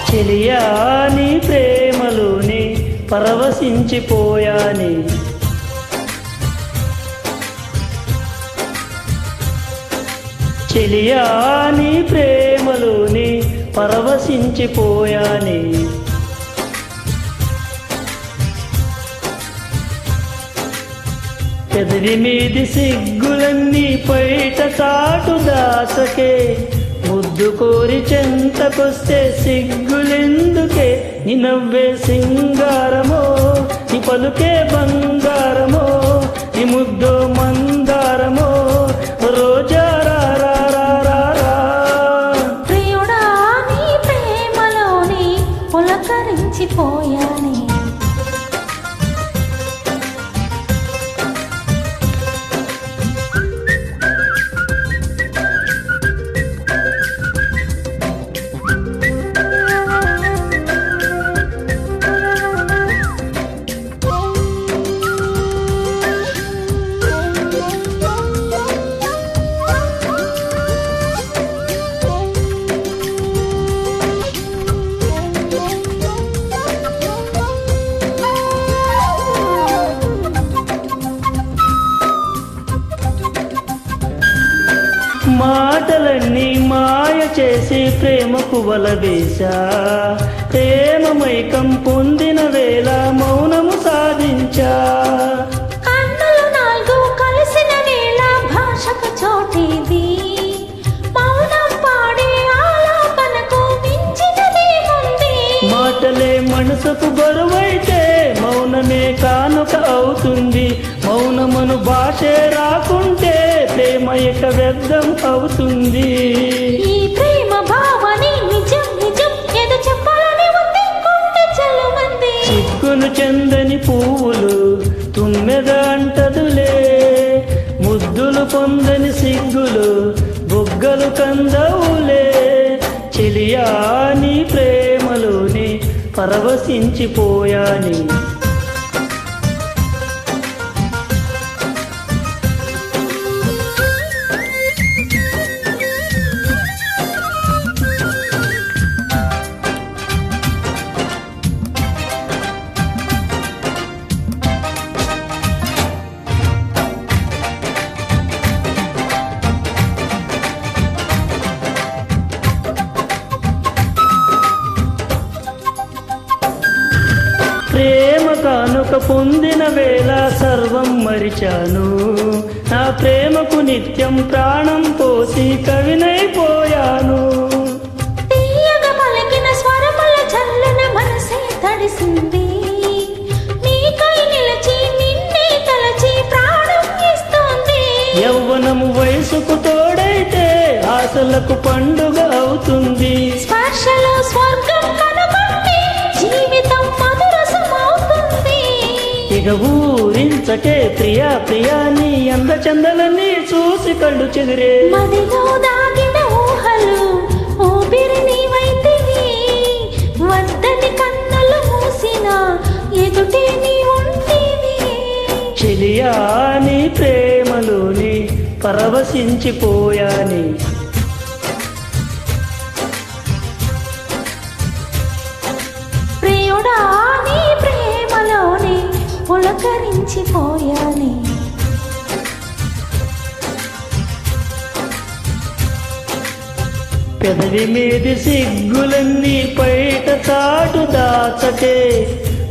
చెలియా నీ ప్రేమలోని పరవశించిపోయాని, చెలియా నీ ప్రేమలోని పరవశించిపోయాని. పెదవి మీది సిగ్గులన్నీ పైట చాటు దాచకే, ముద్దు కోరి చెంతకొస్తే సిగ్గులెందుకే. నీ నవ్వే సింగారమో, నీ పలుకే బంగారమో, నీ ముద్దో మందారమో, రోజా రా రా రా రా రా. ప్రియుడా నీ ప్రేమలోని పులకరించిపోయాని, మాటలన్నీ మాయ చేసి ప్రేమకు వలవేశా, ప్రేమ మైకం పొందిన వేళ మౌనము సాధించా. కన్నులు నాలుగు కలిసిన వేళ భాషకు చోటేది, మౌనం పాడే ఆలాపనకు మించినదేముంది. మాటలే మనసుకు బరువైతే మౌనమే కానుక అవుతుంది. మౌనమును భాషే రాకుంటే ప్రేమ ఇక వ్యర్థం అవుతుంది. ఈ ప్రేమ భావని నిజం నిజం ఏదో చెప్పాలని ఉందనుకుంటే చల్లమంది. సిగ్గును చెందని పువ్వులు తుమ్మెద అంటదులే, ముద్దులు పొందని సిగ్గులు బుగ్గలు కందవులే. చెలియా నీ ప్రేమలోని పరవశించిపోయాని. ప్రేమ కానుక పొందిన వేళ సర్వం మరిచాను. నా ప్రేమకు నిత్యం ప్రాణం పోసి కవినైపోయాను. తీయగా పలికిన స్వరముల చల్లన మనసే తడిసింది. నీకై నిలిచి నిన్నే తలచి ప్రాణం ఇస్తోంది. యవ్వనము వయసుకు తోడైతే ఆశలకు పండుగ అవుతుంది. స్పర్శలో స్వర్గం కనుగొంటే జీవితం మధురసమవుతుంది. ఇక ఊరించకే ప్రియా ప్రియా నీ అందచందలన్నీ చూసి కళ్ళు చెదిరే. మదిలో దాగిన ఊహలు ఊపిరి నీవైతివి, వద్దని కన్నులు మూసిన ఎదుటే నీ ఉంటివి. చెలియా నీ ప్రేమలోని పరవశించిపోయాని. ప్రియుడా నీ ప్రేమలోని పులకరించిపోయాని. పెదవి మీది సిగ్గులన్నీ పైట చాటు దాచకే,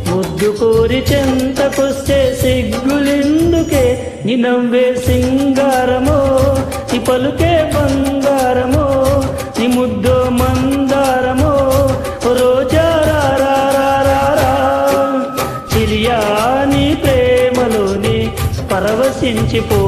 ముద్దు కోరి చెంతకొస్తే సిగ్గులెందుకే. నీ నవ్వే సింగారమో, నీ పలుకే బంగారమో, నీ ముద్దో మందారమో, రోజా రా రా రా రా రా. చెలియా నీ ప్రేమలోని పరవశించిపో